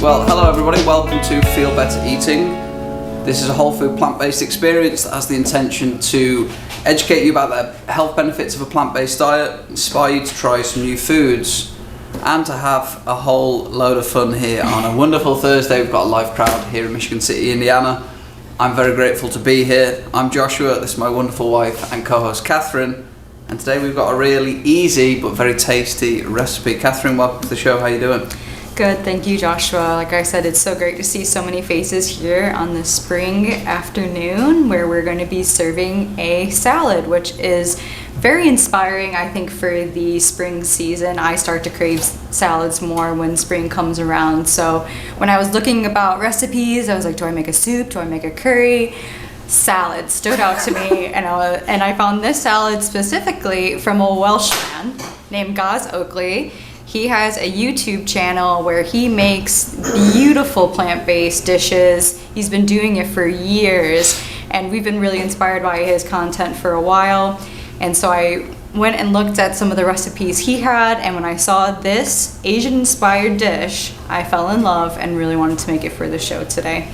Well, hello everybody, welcome to Feel Better Eating. This is a whole food plant-based experience that has the intention to educate you about the health benefits of a plant-based diet, inspire you to try some new foods, and to have a whole load of fun here on a wonderful Thursday. We've got a live crowd here in Michigan City, Indiana. I'm very grateful to be here. I'm Joshua, this is my wonderful wife and co-host Catherine, and today we've got a really easy but very tasty recipe. Catherine, welcome to the show, how are you doing? Good, thank you, Joshua. Like I said, it's so great to see so many faces here on this spring afternoon where we're going to be serving a salad, which is very inspiring, I think, for the spring season. I start to crave salads more when spring comes around. So when I was looking about recipes, I was like, do I make a soup? Do I make a curry? Salad stood out to me, and I found this salad specifically from a Welshman named Gaz Oakley. He has a YouTube channel where he makes beautiful plant-based dishes. He's been doing it for years, and we've been really inspired by his content for a while. And so I went and looked at some of the recipes he had, and when I saw this Asian-inspired dish, I fell in love and really wanted to make it for the show today.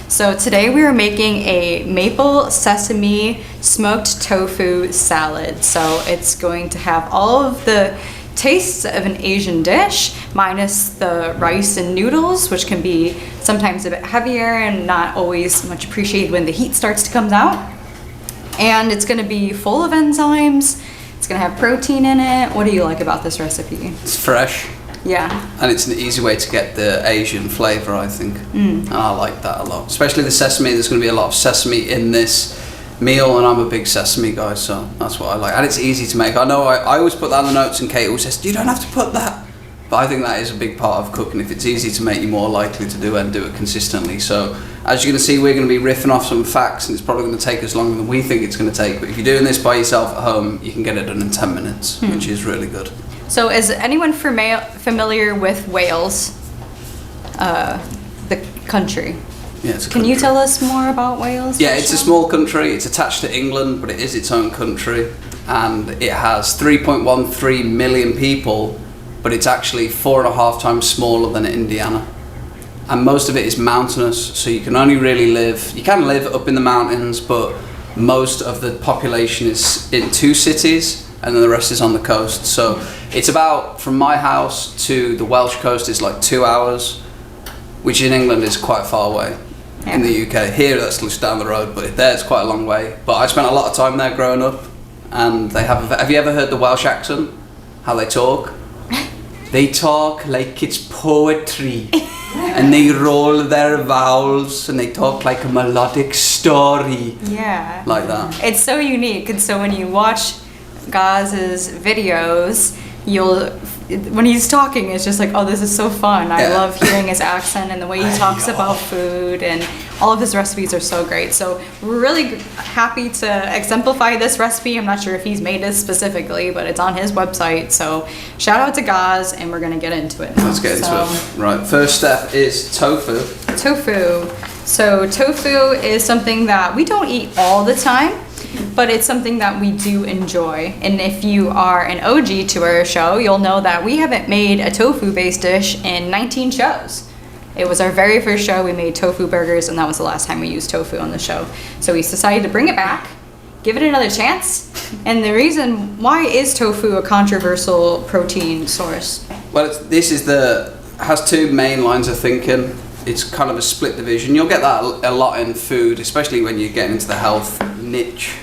So today we are making a maple sesame smoked tofu salad. So it's going to have all of the tastes of an Asian dish, minus the rice and noodles, which can be sometimes a bit heavier and not always much appreciated when the heat starts to come out. And it's going to be full of enzymes. It's going to have protein in it. What do you like about this recipe? It's fresh. Yeah. And it's an easy way to get the Asian flavour, I think. And I like that a lot. Especially the sesame. There's going to be a lot of sesame in this meal, and I'm a big sesame guy, so that's what I like. And it's easy to make. I know I always put that in the notes, and Kate always says, you don't have to put that. But I think that is a big part of cooking. If it's easy to make, you're more likely to do it and do it consistently. So as you're going to see, we're going to be riffing off some facts, and it's probably going to take us longer than we think it's going to take. But if you're doing this by yourself at home, you can get it done in 10 minutes, which is really good. So is anyone familiar with Wales, the country? Yeah, it's a Can country. you tell us more about Wales? Yeah, it's a small country. It's attached to England, but it is its own country. And it has 3.13 million people, but it's actually 4.5 times smaller than Indiana. And most of it is mountainous, so you can only really you can live up in the mountains, but most of the population is in 2 cities, and then the rest is on the coast. So it's about, from my house to the Welsh coast is like 2 hours, which in England is quite far away. Yeah. In the UK. Here that's just down the road, but there it's quite a long way. But I spent a lot of time there growing up, and they have you ever heard the Welsh accent? How they talk? They talk like it's poetry. And they roll their vowels, and they talk like a melodic story. Yeah. Like that. It's so unique, and so when you watch Gaz's videos, when he's talking, it's just like, oh, this is so fun. I love hearing his accent and the way he talks about food, and all of his recipes are so great. So we're really happy to exemplify this recipe. I'm not sure if he's made this specifically, but it's on his website. So shout out to Gaz, and we're going to get into it now. Let's get into it. Right, first step is tofu. Tofu. So tofu is something that we don't eat all the time, but it's something that we do enjoy. And if you are an OG to our show, you'll know that we haven't made a tofu-based dish in 19 shows. It was our very first show. We made tofu burgers, and that was the last time we used tofu on the show. So we decided to bring it back, give it another chance. And the reason why is tofu a controversial protein source? Well, has 2 main lines of thinking. It's kind of a split division. You'll get that a lot in food, especially when you get into the health niche.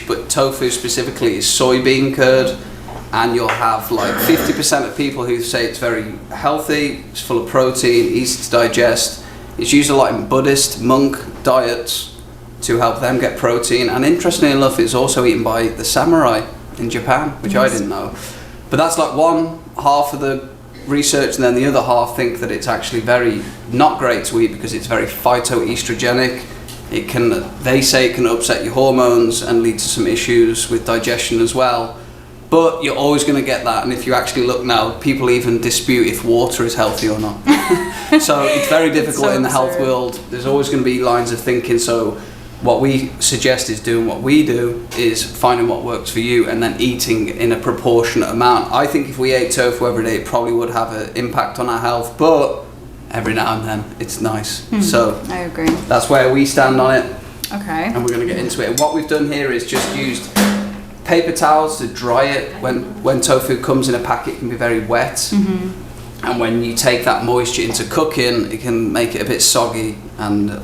But tofu specifically is soybean curd, and you'll have like 50% of people who say it's very healthy, it's full of protein, easy to digest. It's used a lot in Buddhist monk diets to help them get protein. And interestingly enough, it's also eaten by the samurai in Japan, which I didn't know. But that's like one half of the research, and then the other half think that it's actually very not great to eat because it's very phytoestrogenic. They say it can upset your hormones and lead to some issues with digestion as well. But you're always going to get that, and if you actually look now, people even dispute if water is healthy or not. So it's very difficult in the health world. There's always going to be lines of thinking. So what we suggest is doing what we do, is finding what works for you and then eating in a proportionate amount. I think if we ate tofu every day, it probably would have an impact on our health, but every now and then. It's nice. So I agree. that's where we stand on it. Okay. And we're going to get into it. And what we've done here is just used paper towels to dry it. When tofu comes in a packet, it can be very wet. And when you take that moisture into cooking, it can make it a bit soggy. And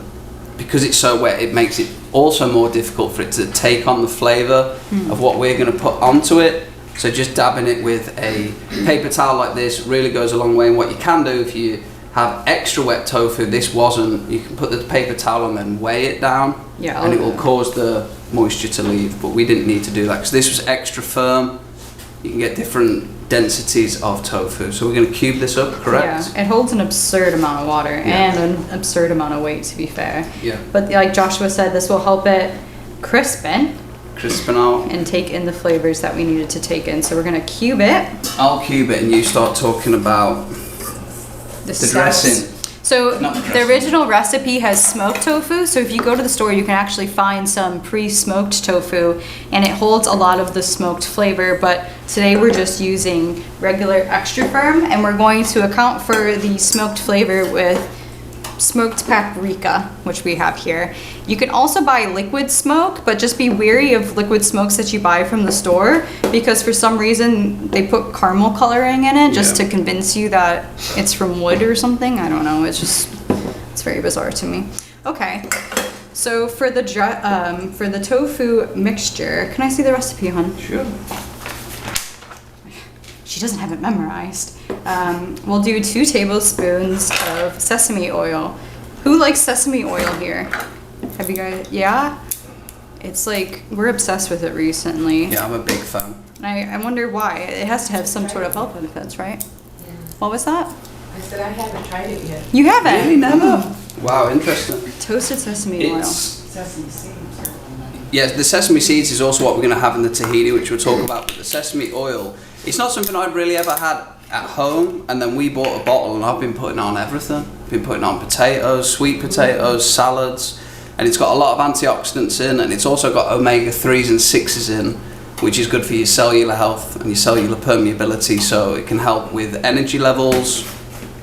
because it's so wet, it makes it also more difficult for it to take on the flavour of what we're going to put onto it. So just dabbing it with a paper towel like this really goes a long way. And what you can do if you have extra wet tofu, this wasn't, you can put the paper towel on and weigh it down, and it will cause the moisture to leave, but we didn't need to do that because this was extra firm. You can get different densities of tofu. So we're going to cube this up, correct? Yeah, it holds an absurd amount of water and an absurd amount of weight, to be fair. Yeah. But like Joshua said, this will help it crispen out and take in the flavors that we needed to take in. So we're going to cube it. I'll cube it and you start talking about the dressing. So the original recipe has smoked tofu. So if you go to the store, you can actually find some pre-smoked tofu, and it holds a lot of the smoked flavor. But today we're just using regular extra firm, and we're going to account for the smoked flavor with smoked paprika, which we have here. You can also buy liquid smoke, but just be wary of liquid smokes that you buy from the store, because for some reason they put caramel coloring in it just to convince you that it's from wood or something. I don't know. It's very bizarre to me. Okay. So for the tofu mixture, can I see the recipe, hon? Sure. She doesn't have it memorized. We'll do 2 tablespoons of sesame oil. Who likes sesame oil here? Have you guys? Yeah? It's like, we're obsessed with it recently. Yeah, I'm a big fan. And I wonder why. It has to have some sort of health benefits, right? Yeah. What was that? I said I haven't tried it yet. You haven't? Really? Never? Wow, interesting. Toasted sesame oil. Sesame seeds. Yes, the sesame seeds is also what we're going to have in the tahini, which we'll talk about. But the sesame oil, it's not something I'd really ever had at home, and then we bought a bottle and I've been putting on everything. Been putting on potatoes, sweet potatoes, salads, and it's got a lot of antioxidants in, and it's also got omega-3s and 6s in, which is good for your cellular health and your cellular permeability. So it can help with energy levels,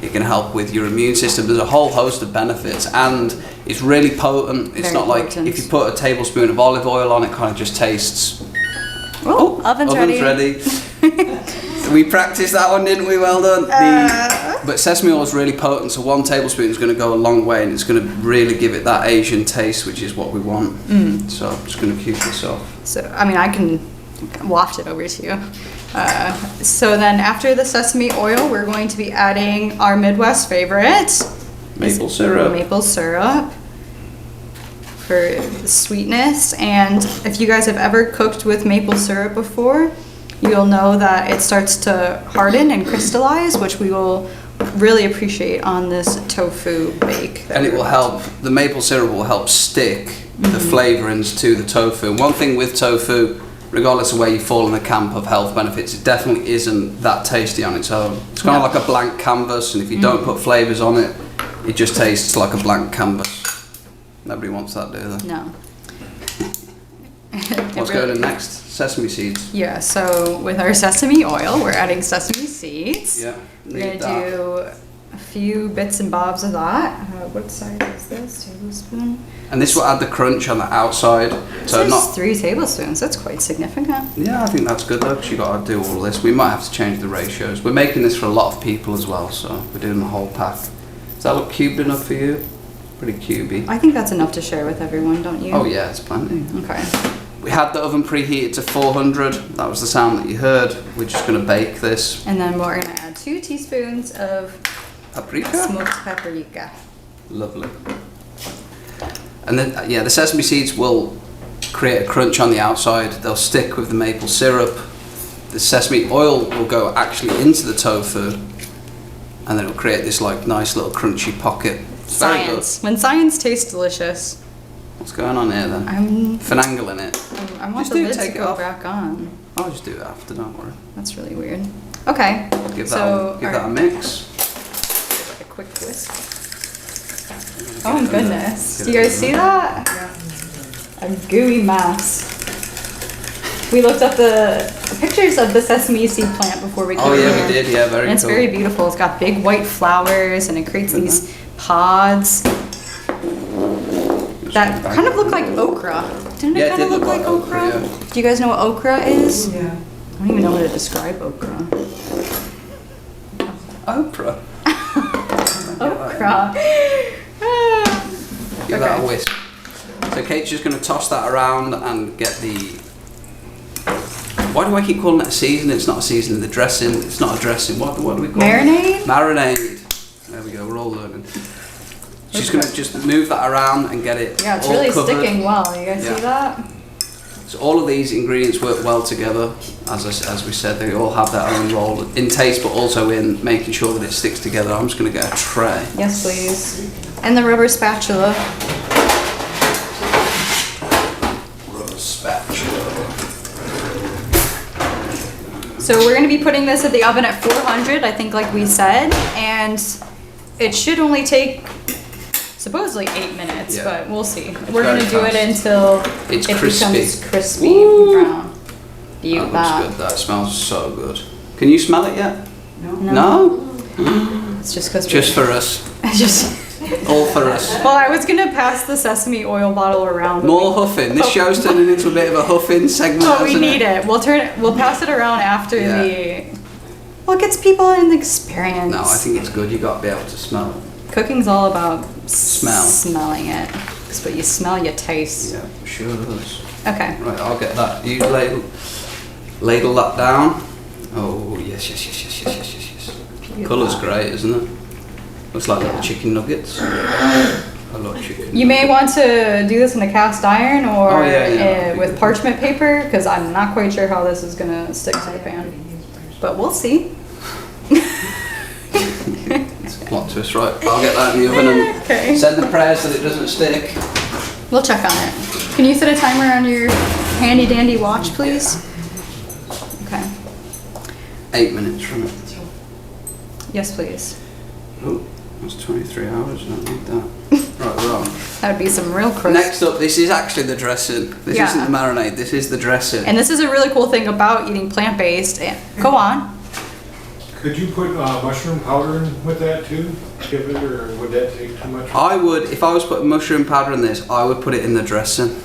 it can help with your immune system. There's a whole host of benefits, and it's really potent. It's Very not like potent. if you put a tablespoon of olive oil on, it kind of just tastes. Oh, oven's ready. We practiced that one, didn't we? Well done. But sesame oil is really potent, so 1 tablespoon is going to go a long way, and it's going to really give it that Asian taste, which is what we want. So I'm just going to cube this off. So, I mean, I can waft it over to you. So then after the sesame oil, we're going to be adding our Midwest favorite. Maple syrup. Maple syrup for sweetness. And if you guys have ever cooked with maple syrup before, you'll know that it starts to harden and crystallize, which we will really appreciate on this tofu bake. And it will help, the maple syrup will help stick the flavorings to the tofu. And one thing with tofu, regardless of where you fall in the camp of health benefits, it definitely isn't that tasty on its own. It's kind of like a blank canvas, and if you don't put flavors on it, it just tastes like a blank canvas. Nobody wants that, do they? No. What's going in next? Sesame seeds. Yeah, so with our sesame oil, we're adding sesame seeds. Yeah. We're gonna do a few bits and bobs of that. What size is this? Tablespoon? And this will add the crunch on the outside. So not 3 tablespoons. That's quite significant. Yeah, I think that's good though, because you got to do all this. We might have to change the ratios. We're making this for a lot of people as well, so we're doing the whole pack. Does that look cubed enough for you? Pretty cubey. I think that's enough to share with everyone, don't you? Oh yeah, it's plenty. Okay. We had the oven preheated to 400. That was the sound that you heard. We're just going to bake this. And then we're going to add 2 teaspoons of Paprika. smoked paprika. Lovely. And then, yeah, the sesame seeds will create a crunch on the outside. They'll stick with the maple syrup. The sesame oil will go actually into the tofu, and then it'll create this like nice little crunchy pocket. It's very good. Science. When science tastes delicious. What's going on here then? I'm finagling it. I want Just the do lid take to it go off. back on. I'll just do it after, don't worry. That's really weird. Okay. Give so that a mix. Like a quick whisk. Oh my goodness. Do you guys see that? A gooey mass. We looked up the pictures of the sesame seed plant before we came Oh yeah, here. we did. Yeah, very And it's cool. very beautiful. It's got big white flowers and it creates these pods that kind of look like okra. Didn't Yeah, it kind of look like okra? yeah. Do you guys know what okra is? Yeah. I don't even know how to describe okra. Oprah. Okra. Give that a whisk. So Kate's just going to toss that around and get the... Why do I keep calling it a seasoning? It's not a seasoning. The dressing. It's not a dressing. What do we call Marinade? it? Marinade. There we go. We're all learning. She's going to just move that around and get it Yeah, it's all really covered. sticking well. You guys Yeah. see that? So all of these ingredients work well together. As we said, they all have their own role in taste, but also in making sure that it sticks together. I'm just going to get a tray. Yes, please. And the rubber spatula. Rubber spatula. So we're going to be putting this at the oven at 400, I think, like we said, and it should only take supposedly 8 minutes, Yeah. but we'll see. We're going to very do it fast. until It's it crispy. becomes crispy Woo! brown. Eat That that. looks good. That smells so good. Can you smell it yet? No. It's just because Just for us. just. All for us. Well, I was gonna pass the sesame oil bottle around. but More huffing. This show's turning into a bit of a huffing segment. But we hasn't need it. We'll pass it around after Yeah. Well, it gets people an experience. No, I think it's good. You got to be able to smell it. Cooking's all about Smell. smelling it. Because what you smell, you taste. Yeah, sure does. Okay. Right, I'll get that. You ladle that down. Oh yes. Beautiful. Colour's great, isn't it? Looks like little chicken nuggets. I love chicken. You may want to do this in a cast iron or Oh, yeah. with parchment paper, because I'm not quite sure how this is gonna stick to the pan. But we'll see. It's a plot twist, right? I'll get that in the oven and Okay. send the prayers that it doesn't stick. We'll check on it. Can you set a timer on your handy dandy watch, please? Okay. 8 minutes from it. Yes, please. Oh, that's 23 hours. I don't need that. Right, we're on. That would be some real crust. Next up, this is actually the dressing. This Yeah. isn't the marinade. This is the dressing. And this is a really cool thing about eating plant-based. Go on. Could you put mushroom powder in with that too? Give it, or would that take too much? I would, if I was putting mushroom powder in this, I would put it in the dressing.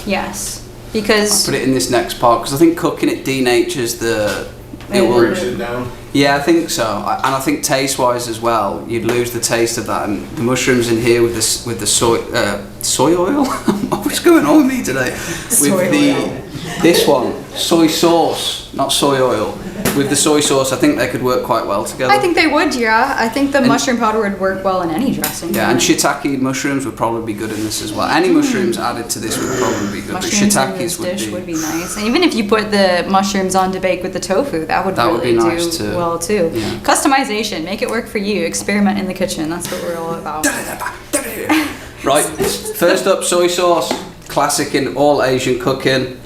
Yes. Because Put it in this next part because I think cooking it denatures the. It It will. Breaks it down. Yeah, I think so, and I think taste-wise as well, you'd lose the taste of that. And the mushrooms in here with the soy oil. What's going on with me today? Soy With the oil. this one, soy sauce, not soy oil. With the soy sauce, I think they could work quite well together. I think they would, yeah. I think the mushroom powder would work well in any dressing. Yeah, and shiitake mushrooms would probably be good in this as well. Any mushrooms added to this would probably be good, but mushrooms in shiitakes this dish would be nice. And even if you put the mushrooms on to bake with the tofu, that would That would really be nice do too. well too. Yeah. Customization, make it work for you. Experiment in the kitchen. That's what we're all about. Right, first up, soy sauce. Classic in all Asian cooking.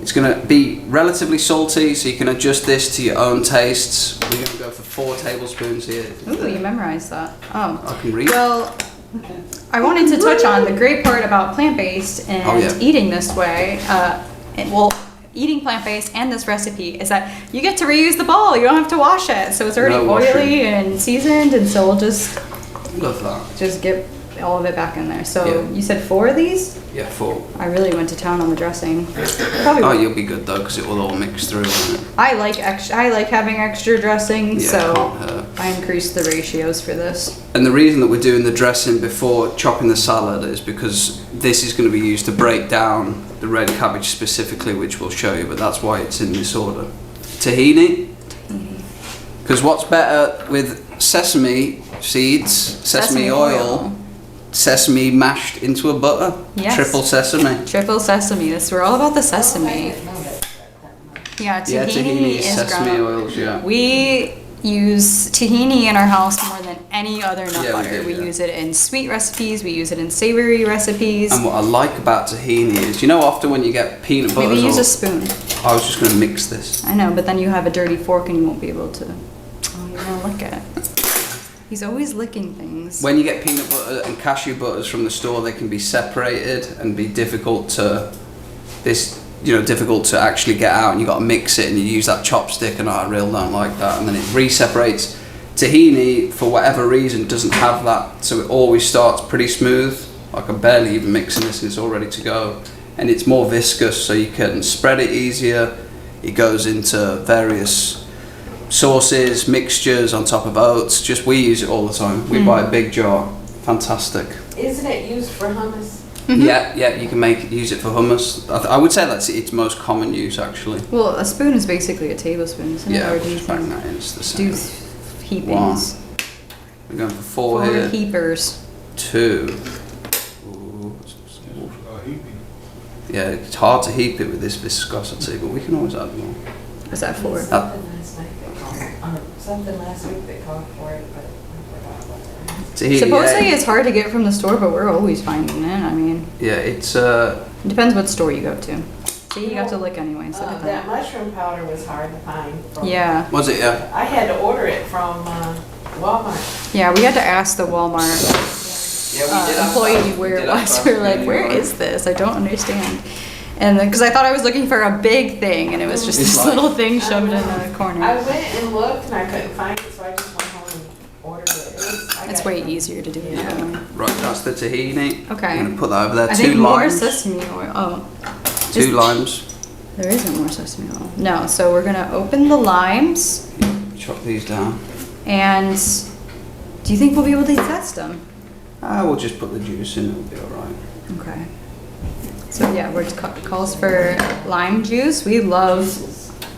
It's going to be relatively salty, so you can adjust this to your own tastes. We're going to go for 4 tablespoons here. Ooh, you memorized that. Oh. I can read. Well, I wanted to touch on the great part about plant-based and Oh, yeah. eating this way. Eating plant-based and this recipe is that you get to reuse the bowl. You don't have to wash it. So it's already No washing. oily and seasoned, and so we'll just Love that. get all of it back in there. So Yeah. you said 4 of these? Yeah, 4. I really went to town on the dressing. Probably. Oh, you'll be good though, because it will all mix through, won't it? I like having extra dressing, Yeah, so I increased the ratios for this. And the reason that we're doing the dressing before chopping the salad is because this is going to be used to break down the red cabbage specifically, which we'll show you, but that's why it's in this order. Tahini. Because what's better with sesame seeds, sesame oil, sesame mashed into a butter? Yes. Triple sesame. Triple sesame. We're all about the sesame. Yeah, tahini, Yeah, tahini is is sesame ground. oils, yeah. We use tahini in our house more than any other nut Yeah, we butter. do, We yeah. use it in sweet recipes. We use it in savory recipes. And what I like about tahini is, you know, often when you get peanut butter, Maybe use a spoon. I was just going to mix this. I know, but then you have a dirty fork and you won't be able to. Oh, you're gonna lick it. He's always licking things. When you get peanut butter and cashew butters from the store, they can be separated and be difficult to. This difficult to actually get out, and you got to mix it, and you use that chopstick, and I really don't like that. And then it re-separates. Tahini, for whatever reason, doesn't have that, so it always starts pretty smooth. Like I'm barely even mixing this, and it's all ready to go. And it's more viscous, so you can spread it easier. It goes into various sauces, mixtures on top of oats. Just we use it all the time. We buy a big jar. Fantastic. Isn't it used for hummus? Yeah, you can use it for hummus. I would say that's its most common use, actually. Well, a spoon is basically a tablespoon, isn't it? Yeah, Or we'll do you just bang think that in. It's the same. do heapings? We're going for 4 Four here. heapers. 2. Ooh. Heaping. Yeah, it's hard to heap it with this viscosity, but we can always add more. Is that 4? Something last week that called for it, but I forgot what it was. Tahini, Supposedly yeah. it's hard to get from the store, but we're always finding it. I mean, Yeah, it's it depends what store you go to. See, you got to look anyways. Look at That that. mushroom powder was hard to find. Yeah. was it? Yeah. I had to order it from Walmart. Yeah, we had to ask the Walmart Yeah, employee where it was. We were like, where is this? I don't understand. And because I thought I was looking for a big thing, and it was just It's this like- little thing shoved in the corner. I went and looked and I couldn't find it, so I just went home and ordered it. It's way easier to do it that way. Right, that's the tahini. Okay. I'm gonna put that over there. I 2 think more limes. sesame oil. Oh, 2 limes. there isn't more sesame oil. No, so we're gonna open the limes, Chop these down. and do you think we'll be able to test them? We'll just put the juice in. It'll be all right. Okay. So yeah, we're calls for lime juice. We love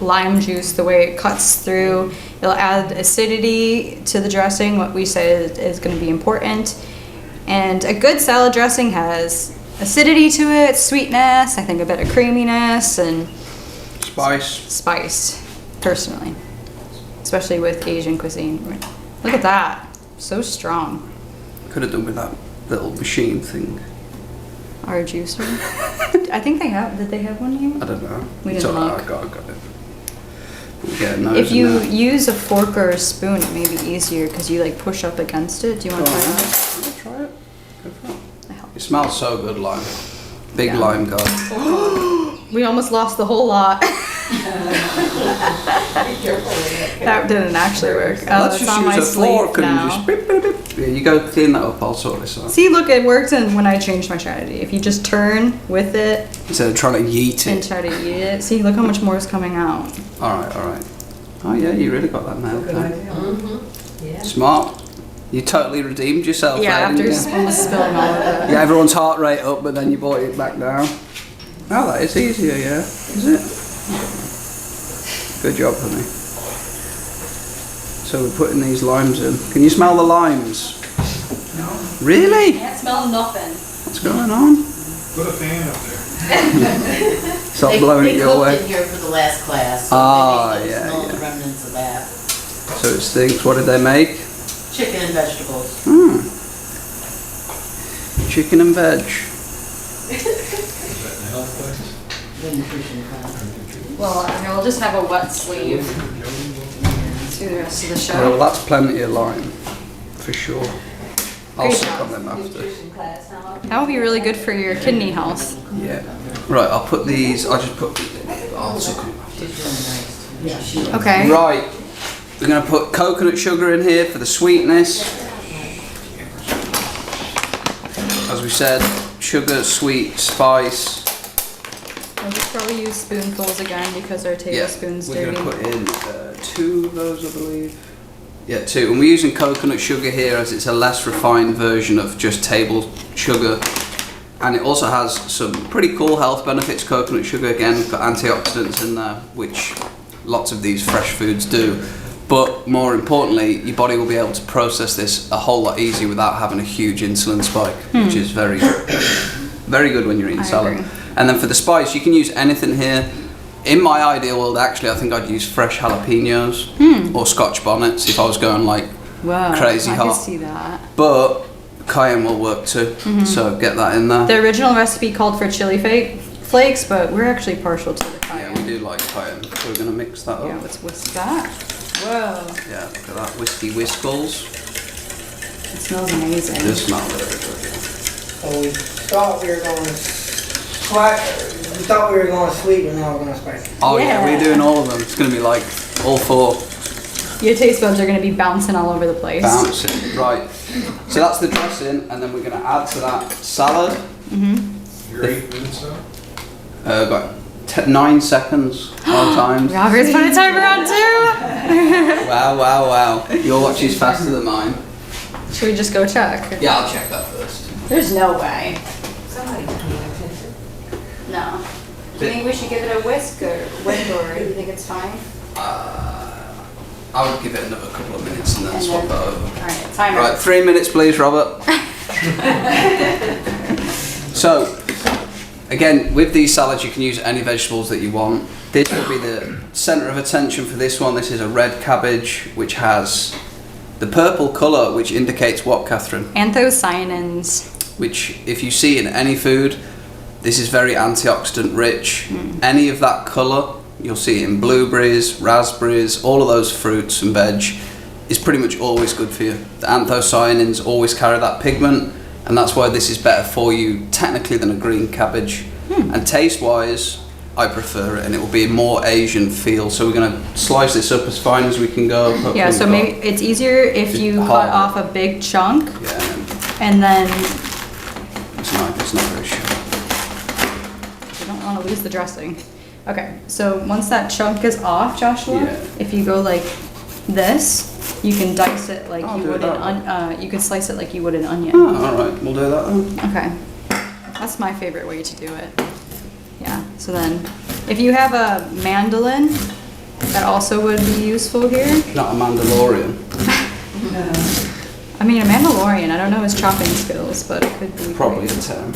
lime juice, the way it cuts through. It'll add acidity to the dressing, what we say is going to be important. And a good salad dressing has acidity to it, sweetness, I think a bit of creaminess, and Spice. personally. Especially with Asian cuisine. Look at that. So strong. Could have done with that little machine thing. Our juicer. I think they have, did they have one here? I don't know. We It's didn't all right, look. I got it. We'll get a nose If in you there. use a fork or a spoon, it may be easier because you like push up against it. Do you want to try that? I'll try it. Go for it. I help. It smells so good, lime. Big Yeah. lime guy. We almost lost the whole lot. That didn't actually work. Oh, Let's it's just on my use a sleeve fork and now. just beep, beep, beep. Yeah, you go clean that up, I'll sort this out. See, look, it worked and when I changed my strategy. If you just turn with it Instead of trying to yeet and it. try to eat it, see, look how much more is coming out. Alright. Oh yeah, you really got that nailed down. Mm-hmm. Yeah. Smart. You totally redeemed yourself Yeah, there, didn't after you? almost spilling all of it. Yeah, everyone's heart rate up, but then you brought it back down. Oh, that is easier, yeah. Is it? Good job, honey. So we're putting these limes in. Can you smell the limes? No. Really? Can't smell nothing. What's going on? Put a fan up there. Stop blowing it your They way. cooked in here for the last class. So Ah, they yeah, smell yeah. the remnants of that. So it stinks. What did they make? Chicken and vegetables. Chicken and veg. Is that in the health place? The nutrition class. Well, I'll just have a wet sleeve to the rest of the show. Well, that's plenty of lime, for sure. I'll Great suck job. on them after. Nutrition class, huh? That would be really good for your kidney health. Yeah. Right, I'll put these, I'll just put, I'll suck on them after. She's really nice. Yeah, she Okay. Right, we're going to put coconut sugar in here for the sweetness. As we said, sugar, sweet, spice. We'll just probably use spoonfuls again because our tablespoon's we're dirty. going to put in 2 of those, I believe. Yeah, 2. And we're using coconut sugar here as it's a less refined version of just table sugar. And it also has some pretty cool health benefits. Coconut sugar, again, got antioxidants in there, which lots of these fresh foods do. But more importantly, your body will be able to process this a whole lot easier without having a huge insulin spike, which is very, very good when you're eating I salad. agree. And then for the spice, you can use anything here. In my ideal world, actually, I think I'd use fresh jalapenos or Scotch bonnets if I was going like Wow, crazy I hot. can see that. But cayenne will work too, so get that in there. The original recipe called for chili flakes, but we're actually partial to the Yeah, we cayenne. do like cayenne, so we're gonna mix that Yeah, up. let's whisk that. Whoa, Yeah, look at that whiskey whiskles. it smells amazing. It does smell really good. So we thought we were going to We thought we were going sweet, but now we're going spicy. Oh yeah, Yeah. we're doing all of them. It's gonna be like all 4 Your taste buds are gonna be bouncing all over the place. bouncing. Right. So that's the dressing, and then we're gonna add to that salad. You're 8 minutes now? About 9 seconds all times. Robert's put a timer on too. Wow. Your watch is faster than mine. Should we just go check? Yeah, I'll check that first. There's no way. Somebody paying attention. No. Do you think we should give it a whisk or do you think it's fine? I would give it another couple of minutes and then swap it over. Alright, timer. Right, 3 minutes please, Robert. So, again, with these salads you can use any vegetables that you want. This will be the centre of attention for this one. This is a red cabbage which has the purple colour which indicates what, Catherine? Anthocyanins. Which if you see in any food, this is very antioxidant rich. Any of that colour, you'll see it in blueberries, raspberries, all of those fruits and veg, is pretty much always good for you. The anthocyanins always carry that pigment, and that's why this is better for you technically than a green cabbage. And taste wise, I prefer it, and it will be a more Asian feel. So we're going to slice this up as fine as we can go. Hopefully Yeah, so we've maybe it's easier if you Hard. cut off a big chunk got- Yeah, and then it's not very sure. you don't want to lose the dressing. Okay, so once that chunk is off, Joshua, Yeah. if you go like this, you can dice it like I'll you do would it you could slice it like you would an onion. Oh, alright, we'll do that then. Okay, that's my favorite way to do it. Yeah, so then if you have a mandolin, that also would be useful here. Not a Mandalorian. I mean, a Mandalorian, I don't know his chopping skills, but it could be Probably great. a 10.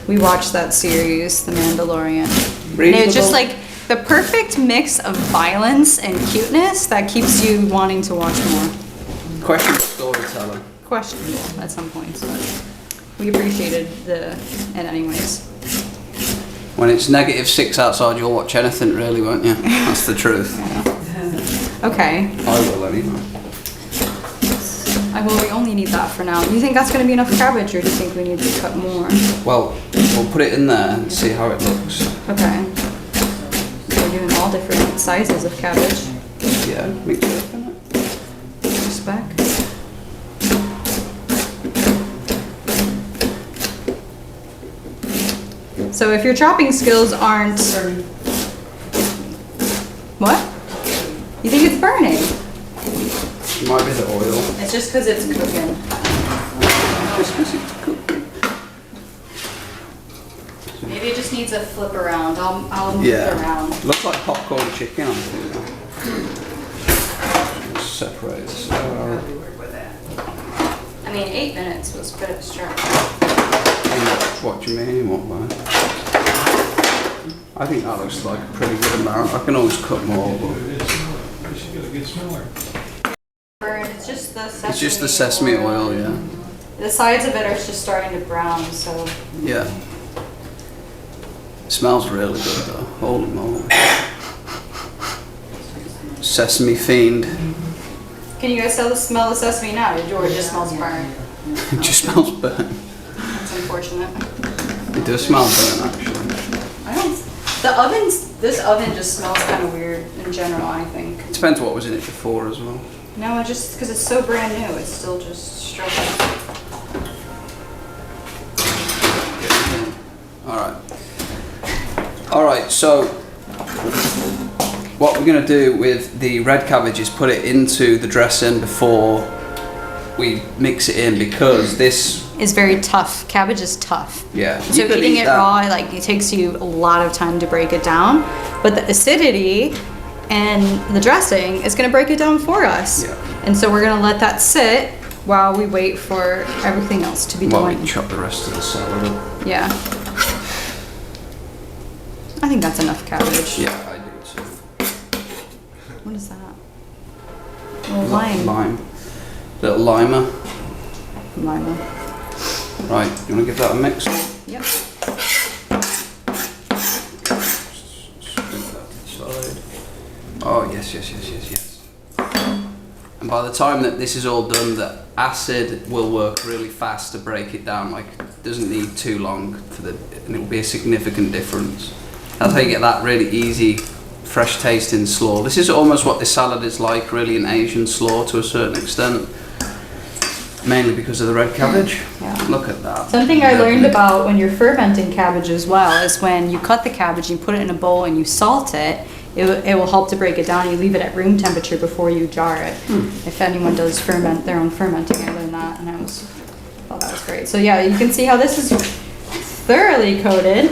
We watched that series, The Mandalorian. And Reasonable. it's just like the perfect mix of violence and cuteness that keeps you wanting to watch more. Question for storyteller. Questionable at some points, but we appreciated it anyways. When it's -6 outside, you'll watch anything really, won't you? That's the truth. Okay, I will anyway. well, we only need that for now. Do you think that's gonna be enough cabbage, or do you think we need to cut more? Well, we'll put it in there and see how it looks. Okay. So we're doing all different sizes of cabbage. Yeah, mix it up in it. Spec. So if your chopping skills aren't... What? You think it's burning? Might be the oil. It's just because it's cooking. Just 'cause it's cooking. Maybe it just needs a flip around. I'll move it Yeah. around. Looks like popcorn chicken on it. Separate this out. I mean, 8 minutes was a bit of a stretch. What do you mean? What way? I think that looks like a pretty good amount. I can always cut more, but You should get a good smeller. It's just the sesame it's just the sesame oil, yeah. The sides of it are just starting to brown, so... Yeah. It smells really good though. Holy moly. Sesame fiend. Can you guys smell the sesame now, or it just smells burnt? It just smells burnt. That's unfortunate. It does smell burnt actually. This oven just smells kind of weird in general, I think. It depends what was in it before as well. No, just because it's so brand new, it's still just struggling. Alright, so what we're going to do with the red cabbage is put it into the dressing before we mix it in, because this, It's very tough. Cabbage is tough. yeah. So you could eating eat it that. raw, like it takes you a lot of time to break it down. But the acidity and the dressing is gonna break it down for us. Yeah. And so we're gonna let that sit while we wait for everything else to be While done. we chop the rest of the salad up. Yeah. I think that's enough cabbage. Yeah, I do too. What is that? Little lime. Lime. Little limer. Lima. Right, you want to give that a mix? Yep. Scoop that to the side. Oh, yes. And by the time that this is all done, the acid will work really fast to break it down. Like, it doesn't need too long and it will be a significant difference. That's how you get that really easy, fresh tasting slaw. This is almost what this salad is like, really, an Asian slaw to a certain extent. Mainly because of the red cabbage. Yeah. Look at that. Something I learned about when you're fermenting cabbage as well is when you cut the cabbage, you put it in a bowl and you salt it, it will help to break it down. You leave it at room temperature before you jar it. If anyone does ferment their own fermenting, I learned that, and I thought that was great. So yeah, you can see how this is thoroughly coated.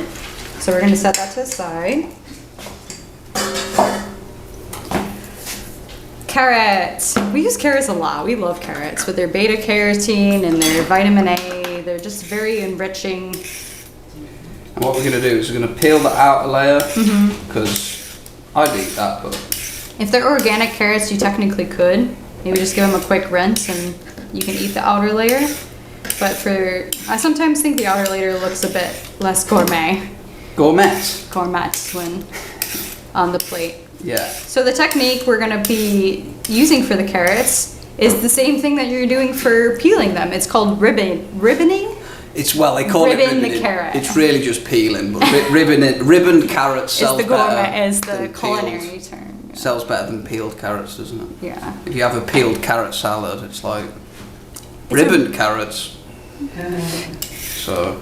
So we're going to set that to the side. Carrots. We use carrots a lot. We love carrots with their beta carotene and their vitamin A. They're just very enriching. And what we're going to do is we're going to peel the outer layer, because I'd eat that, but If they're organic carrots, you technically could. Maybe just give them a quick rinse and you can eat the outer layer. But I sometimes think the outer layer looks a bit less gourmet when on the plate. yeah. So the technique we're going to be using for the carrots is the same thing that you're doing for peeling them. It's called ribboning. They call it Ribbon the ribboning. carrot. It's really just peeling, but ribboned carrots sells Is the gourmet better is the than culinary peeled. term. Yeah. Sells better than peeled carrots, doesn't it? Yeah. If you have a peeled carrot salad, it's like ribboned carrots. So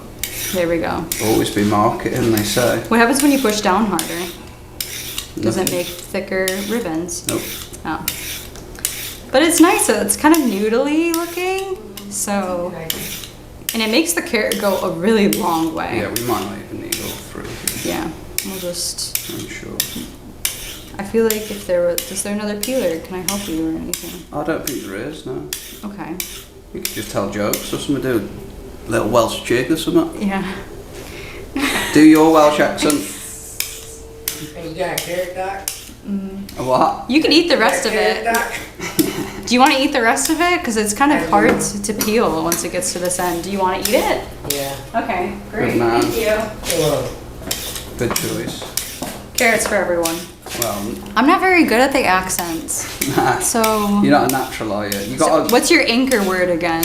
There we go. always be marketing, they say. What happens when you push down harder? Does it Nothing. make thicker ribbons? Nope. Oh. But it's nice. So it's kind of noodly looking. So, and it makes the carrot go a really long way. Yeah, we might not even need all three. Yeah. We'll just. I'm sure. I feel like is there another peeler? Can I help you or anything? I don't think there is, no. Okay. You could just tell jokes or something, do a little Welsh jig or something. Yeah. Do your Welsh accent. Hey, you got a carrot, Doc? A what? You can eat the rest of Carrot, it. Doc? Do you want to eat the rest of it? Because it's kind of hard to peel once it gets to this end. Do you want to eat it? Yeah. Okay, great. Good man. Thank you. Hello. Good choice. Carrots for everyone. Well, I'm not very good at the accents. So, you're not a natural, are you? You got what's your anchor word again?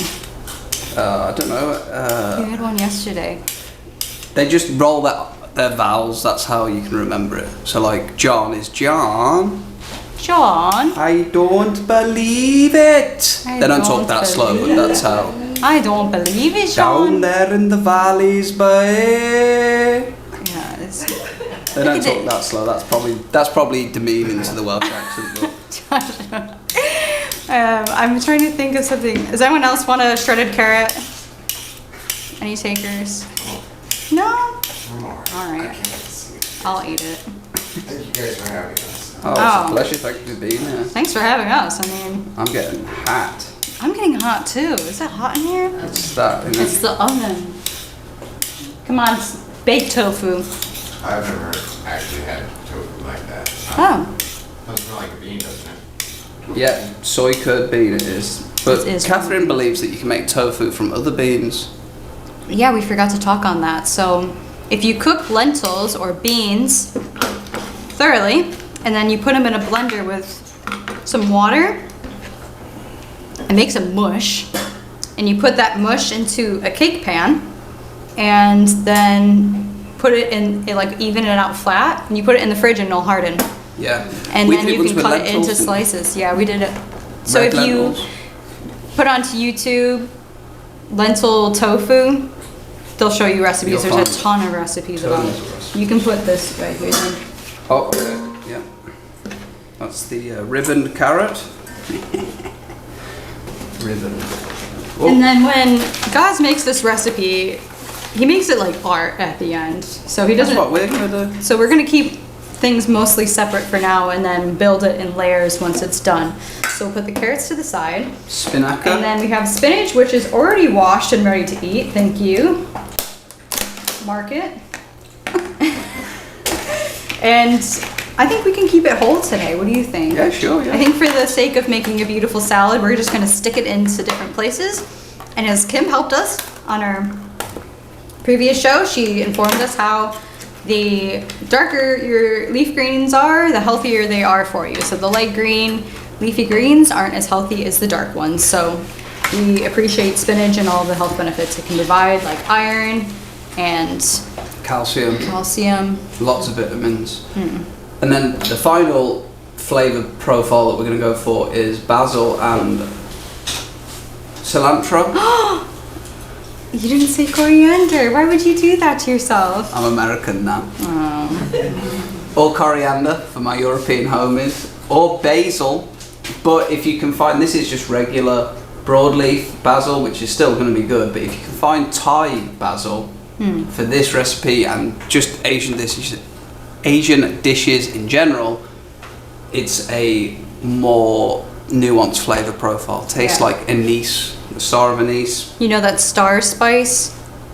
I don't know. You had one yesterday. They just roll their vowels. That's how you can remember it. So like John is John. John, I don't believe it. I They don't don't talk that slow, but believe that's how. I don't believe it, Down John. there in the valleys, boy. Yeah, it's They don't Look at talk that slow. That's probably demeaning to the Welsh accent. But I'm trying to think of something. Does anyone else want a shredded carrot? Any takers? No? All right. I'll eat it. Thank you guys for having us. oh, it's Oh. a pleasure. Thank you for being here. Thanks for having us. I mean, I'm getting hot. I'm getting hot too. Is it hot in here? It's that. Isn't It's it? the oven. Come on, baked tofu. I've never actually had tofu like that. Oh, Doesn't smell like a bean, doesn't it? Yeah, soy curd bean it is. But It is. Catherine believes that you can make tofu from other beans. yeah, we forgot to talk on that. So, if you cook lentils or beans thoroughly, and then you put them in a blender with some water, it makes a mush, and you put that mush into a cake pan, and then put it in, like even it out flat, and you put it in the fridge and it'll harden. Yeah. And We then did you ones can with cut it lentils into and slices. Yeah, we did it. So red if you lentils. put onto YouTube lentil tofu, they'll show you recipes. You'll There's a find ton of recipes about tons it. of recipes. You can put this right here. Then. Oh, okay. Yeah. That's the ribboned carrot. Ribbon. And then when Gaz makes this recipe, he makes it like art at the end. So he That's doesn't. what we're gonna do. So we're gonna keep things mostly separate for now, and then build it in layers once it's done. So we'll put the carrots to the side. Spinacca. And then we have spinach, which is already washed and ready to eat. Thank you. Mark it. And I think we can keep it whole today. What do you think? Yeah, sure. I Yeah. think for the sake of making a beautiful salad, we're just gonna stick it into different places. And as Kim helped us on our previous show, she informed us how the darker your leaf greens are, the healthier they are for you. So the light green leafy greens aren't as healthy as the dark ones. So we appreciate spinach and all the health benefits it can provide, like iron and Calcium, calcium. lots of vitamins. And then the final flavour profile that we're going to go for is basil and cilantro. You didn't say coriander. Why would you do that to yourself? I'm American now. Oh. Or coriander for my European homies. Or basil. But if you can find, this is just regular broadleaf basil, which is still going to be good. But if you can find Thai basil for this recipe and just Asian dishes in general, it's a more nuanced flavour profile. Tastes Yeah. like anise, the star of anise. You know that star spice?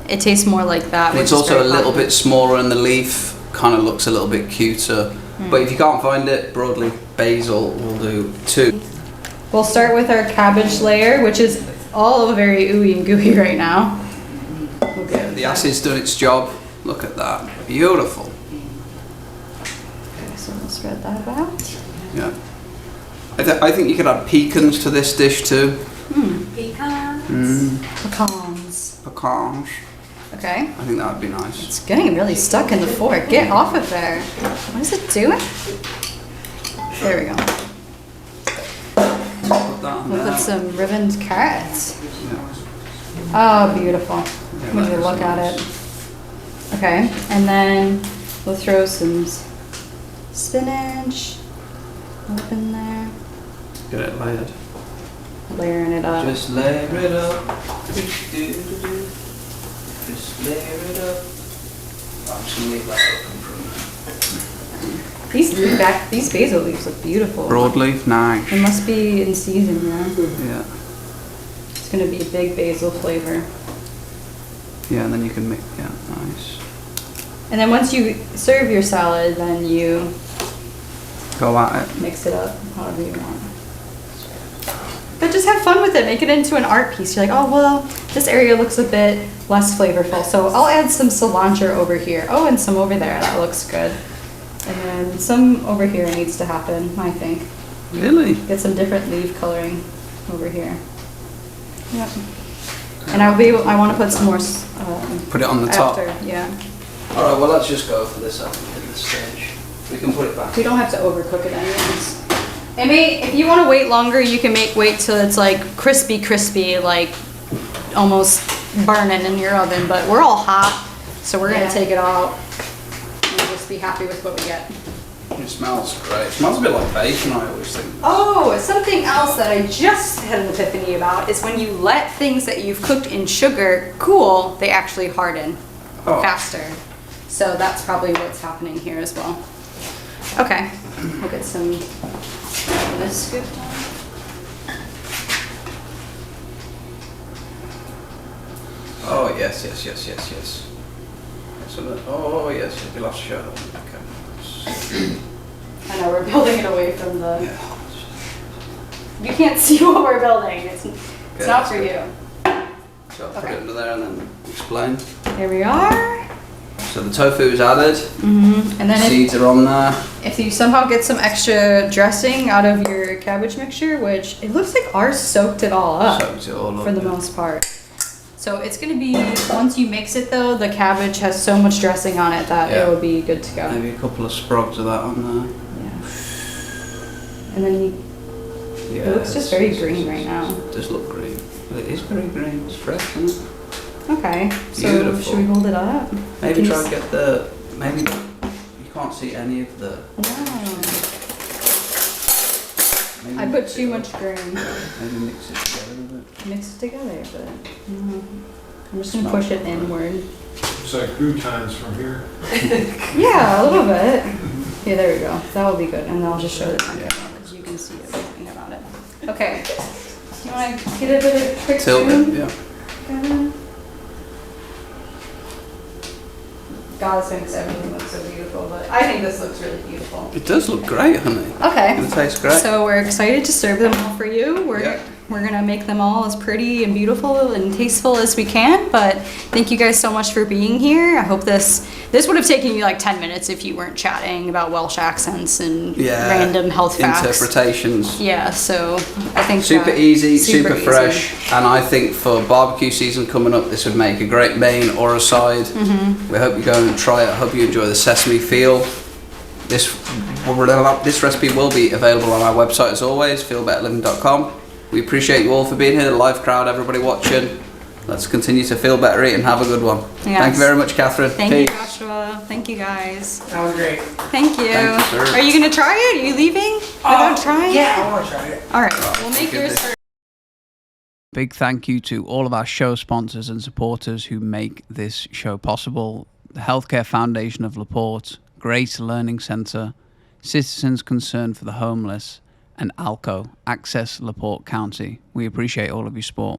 It tastes more like that. And which it's is also a very little popular. bit smaller, and the leaf kind of looks a little bit cuter. But if you can't find it, broadleaf basil will do too. We'll start with our cabbage layer, which is all very ooey and gooey right now. We'll get The acid's done its job. Look at that. Beautiful. Okay, so we'll spread that out. Yeah. I think you could add pecans to this dish too. Pecans. Pecans. Pecans. Okay. I think that would be nice. It's getting really stuck in the fork. Get off of there. What is it doing? There we go. Put that on We'll there. put some ribboned carrots. Yeah. Oh, beautiful. Yeah, When that you is look at nice. it. Okay, and then we'll throw some spinach up in there, Get it layered. layering it up. Just layer it up. Just layer it up. I'm just gonna leave that open for a minute. These basil leaves look beautiful. Broadleaf, nice. It must be in season, yeah. Yeah. It's gonna be a big basil flavor. Yeah, and then you can mix. Yeah, nice. And then once you serve your salad, then you Go at it. mix it up however you want. But just have fun with it. Make it into an art piece. You're like, oh, well, this area looks a bit less flavorful. So I'll add some cilantro over here. Oh, and some over there. That looks good. And then some over here needs to happen, I think. Really? Get some different leaf coloring over here. Yep. And I want to put some more Put it on the top. after. Yeah. All right. Well, let's just go for this at this stage. We can put it back. We don't have to overcook it anyways. If you want to wait longer, you can wait till it's like crispy, like almost burning in your oven. But we're all hot, so we're gonna take it out and just be happy with what we get. It smells great. It smells a bit like bacon, I always think. Oh, something else that I just had an epiphany about is when you let things that you've cooked in sugar cool, they actually harden faster. So that's probably what's happening here as well. Okay, we'll get some of this scooped on. Oh, yes. Oh, yes, you'll have to show that. Okay. I know, we're building it away from the... Yeah. You can't see what we're building. It's Okay, not for that's you. So I'll put Okay. it under there and then explain. Here we are. So the tofu is added. And then Seeds are on there. if you somehow get some extra dressing out of your cabbage mixture, which it looks like ours soaked it all up Soaked it all up. for the most part. So it's gonna be, once you mix it though, the cabbage has so much dressing on it that Yeah. it will be good to go. Maybe a couple of sprogs of that on Yeah. And then there. Yeah, it looks just very it's- green right now. It does look green. But it is very green. It's fresh, isn't it? Okay, so Beautiful. should we hold it up? Maybe Can you try and s- get the... Maybe... You can't see any of the... Wow. Maybe I put mix too it much up. grain. Maybe mix it together a bit. Mix it together, but I'm just gonna push it inward. It's like croutons from here. Yeah, a little bit. Yeah, there we go. That will be good, and I'll just show it on camera because you can see everything about it. Okay. Do you want to get a bit of quick Tilt zoom? it, yeah. Kevin? God thinks everything looks so beautiful, but I think this looks really beautiful. It does look great, honey. Okay. It tastes great. So we're excited to serve them all for you. Yeah. we're gonna make them all as pretty and beautiful and tasteful as we can. But thank you guys so much for being here. I hope this would have taken you like 10 minutes if you weren't chatting about Welsh accents and random health facts. Interpretations. Yeah, so I think Super easy, super easy. fresh, and I think for barbecue season coming up, this would make a great main or a side. We hope you go and try it. I hope you enjoy the sesame feel. This recipe will be available on our website as always, feelbetterliving.com. We appreciate you all for being here, the live crowd, everybody watching. Let's continue to feel better, eat, and have a good one. Yes. Thank you very much, Catherine. Thank you, Peace. Joshua. Thank you, guys. That was great. Thank you. Thank you, sir. Are you gonna try it? Are you leaving without trying? Yeah, I want to try it. All right, we'll make yours first. Big thank you to all of our show sponsors and supporters who make this show possible. The Healthcare Foundation of LaPorte, Grace Learning Centre, Citizens Concern for the Homeless, and ALCO, Access LaPorte County. We appreciate all of your support.